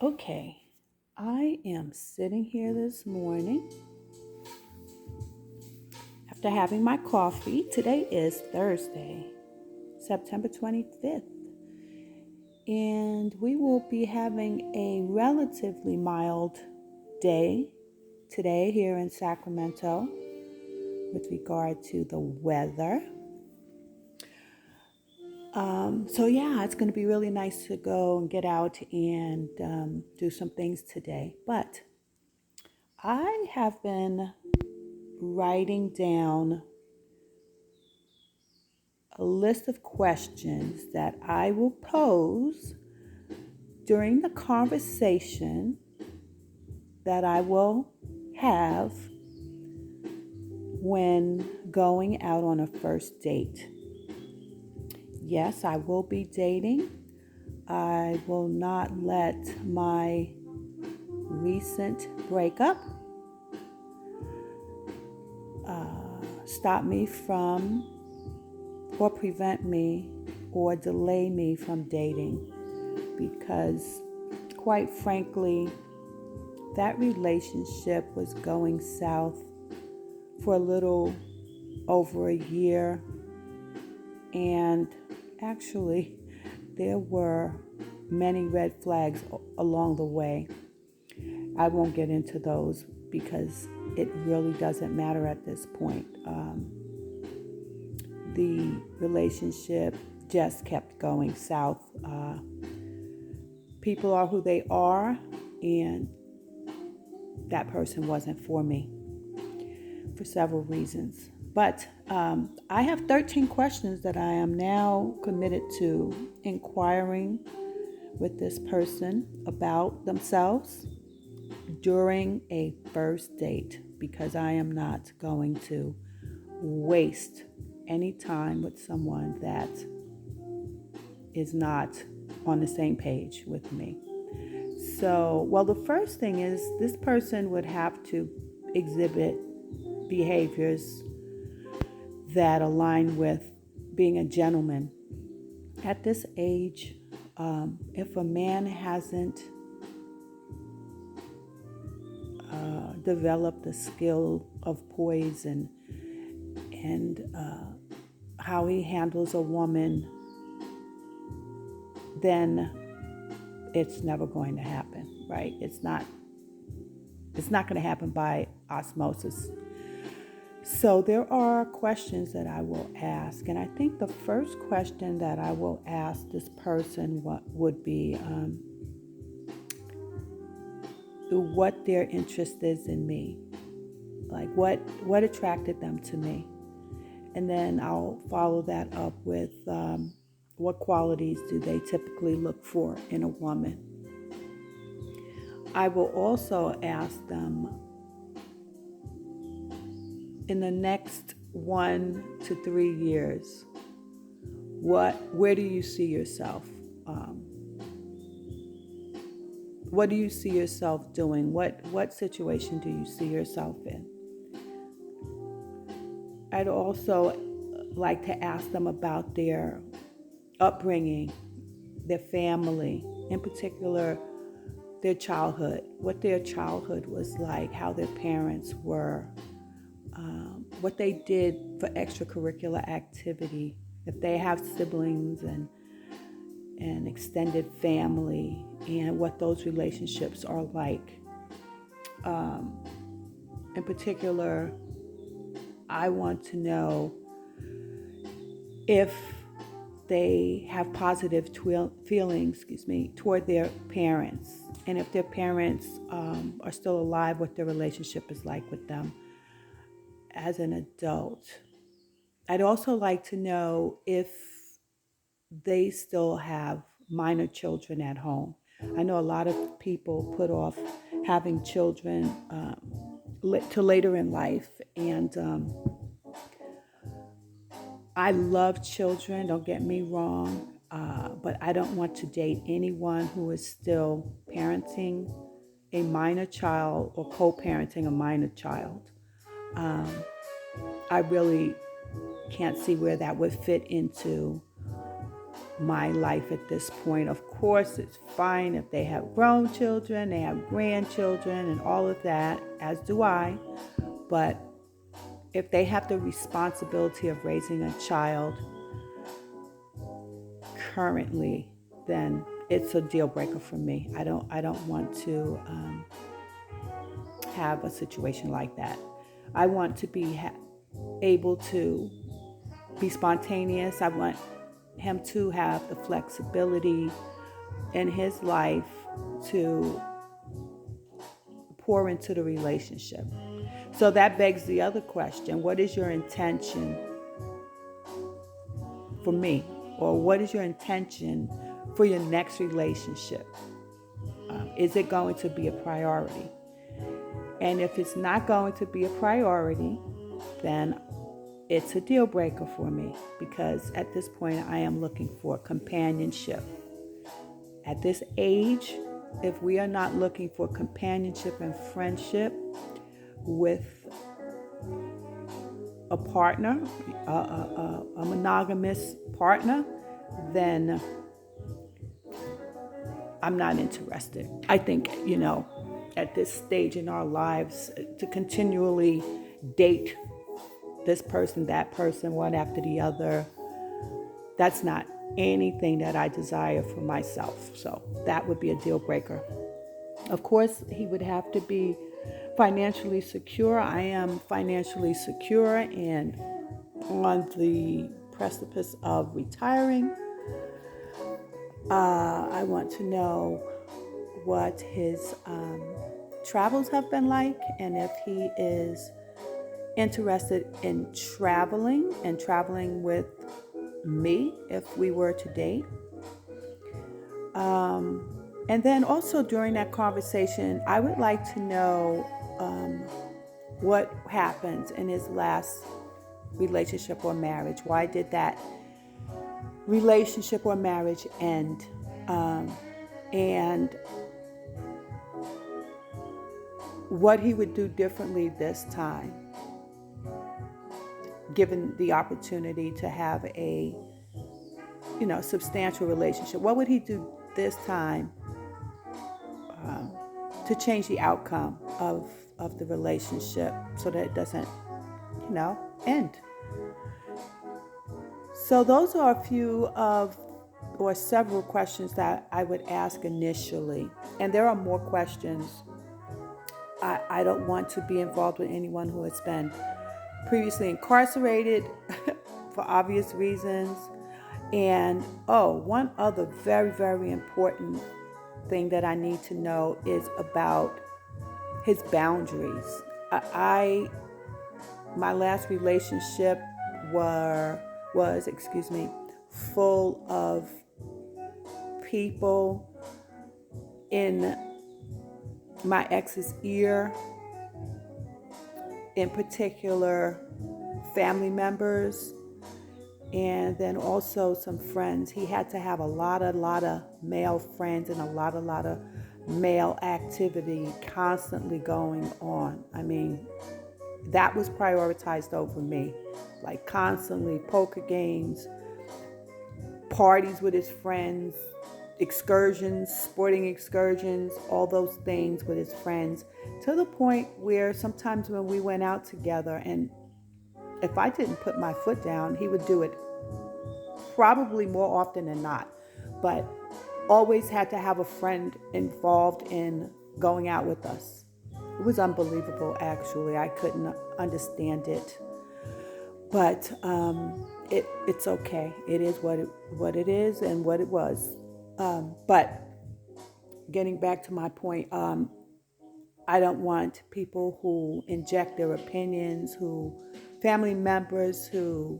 Okay, I am sitting here this morning after having my coffee. Today is Thursday, September 25th, and we will be having a relatively mild day today here in Sacramento with regard to the weather. So it's going to be really nice to go and get out and do some things today. But I have been writing down a list of questions that I will pose during the conversation that I will have when going out on a first date. Yes, I will be dating. I will not let my recent breakup stop me from or prevent me or delay me from dating, because quite frankly, that relationship was going south for a little over a year, and actually there were many red flags along the way. I won't get into those because it really doesn't matter at this point. The relationship just kept going south. People are who they are, and that person wasn't for me for several reasons. But I have 13 questions that I am now committed to inquiring with this person about themselves during a first date, because I am not going to waste any time with someone that is not on the same page with me. So, the first thing is this person would have to exhibit behaviors that align with being a gentleman. At this age, if a man hasn't developed the skill of poise and how he handles a woman, then it's never going to happen, right? It's not going to happen by osmosis. So there are questions that I will ask, and I think the first question that I will ask this person would be what their interest is in me, like what attracted them to me, and then I'll follow that up with what qualities do they typically look for in a woman. I will also ask them, in the next 1 to 3 years, where do you see yourself? What do you see yourself doing? What situation do you see yourself in? I'd also like to ask them about their upbringing, their family, in particular their childhood, what their childhood was like, how their parents were, what they did for extracurricular activity, if they have siblings and extended family, and what those relationships are like. In particular, I want to know if they have positive feelings, toward their parents, and if their parents are still alive, what their relationship is like with them as an adult. I'd also like to know if they still have minor children at home. I know a lot of people put off having children to later in life, and I love children, don't get me wrong, but I don't want to date anyone who is still parenting a minor child or co-parenting a minor child. I really can't see where that would fit into my life at this point. Of course, it's fine if they have grown children, they have grandchildren, and all of that, as do I. But if they have the responsibility of raising a child currently, then it's a deal breaker for me. I don't want to have a situation like that. I want to be able to be spontaneous. I want him to have the flexibility in his life to pour into the relationship. So that begs the other question: what is your intention for me? Or what is your intention for your next relationship? Is it going to be a priority? And if it's not going to be a priority, then it's a deal breaker for me, because at this point I am looking for companionship. At this age, if we are not looking for companionship and friendship with a partner, a monogamous partner, then I'm not interested. I think, at this stage in our lives, to continually date this person, that person, one after the other, that's not anything that I desire for myself. So that would be a deal breaker. Of course, he would have to be financially secure. I am financially secure and on the precipice of retiring. I want to know what his travels have been like, and if he is interested in traveling with me if we were to date. And then also during that conversation, I would like to know what happened in his last relationship or marriage. Why did that relationship or marriage end? And what he would do differently this time, given the opportunity to have a, substantial relationship. What would he do this time to change the outcome of the relationship so that it doesn't, end? So those are a few or several questions that I would ask initially. And there are more questions. I don't want to be involved with anyone who has been previously incarcerated for obvious reasons. And one other very, very important thing that I need to know is about his boundaries. My last relationship was full of people in my ex's ear, in particular family members, and then also some friends. He had to have a lot of male friends and a lot of male activity constantly going on. I mean, that was prioritized over me. Like constantly poker games, parties with his friends, excursions, sporting excursions, all those things with his friends, to the point where sometimes when we went out together, and if I didn't put my foot down, he would do it probably more often than not, but always had to have a friend involved in going out with us. It was unbelievable, actually. I couldn't understand it. But it's okay. It is what it is and what it was. But getting back to my point, I don't want people who inject their opinions, family members who,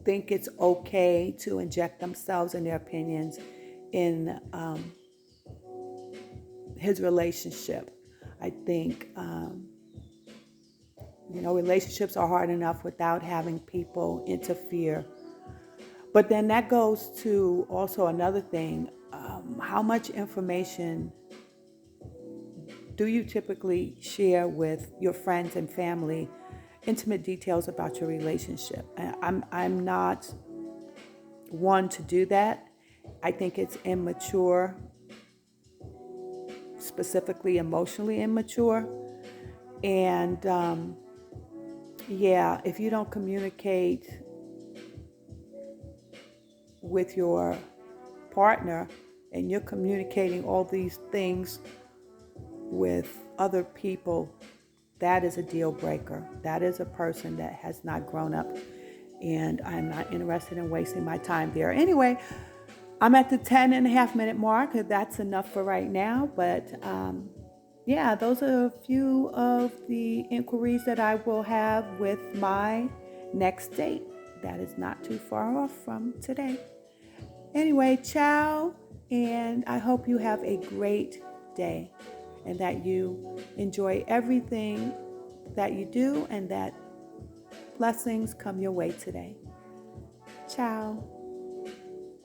think it's okay to inject themselves and their opinions in his relationship. I think, relationships are hard enough without having people interfere. But then that goes to also another thing. How much information do you typically share with your friends and family intimate details about your relationship. I'm not one to do that. I think it's immature, specifically emotionally immature. And yeah, if you don't communicate with your partner and you're communicating all these things with other people, that is a deal breaker. That is a person that has not grown up, and I'm not interested in wasting my time there. Anyway, I'm at the 10.5 minute mark. That's enough for right now. But yeah, those are a few of the inquiries that I will have with my next date. That is not too far off from today. Anyway, ciao, and I hope you have a great day and that you enjoy everything that you do and that blessings come your way today. Ciao.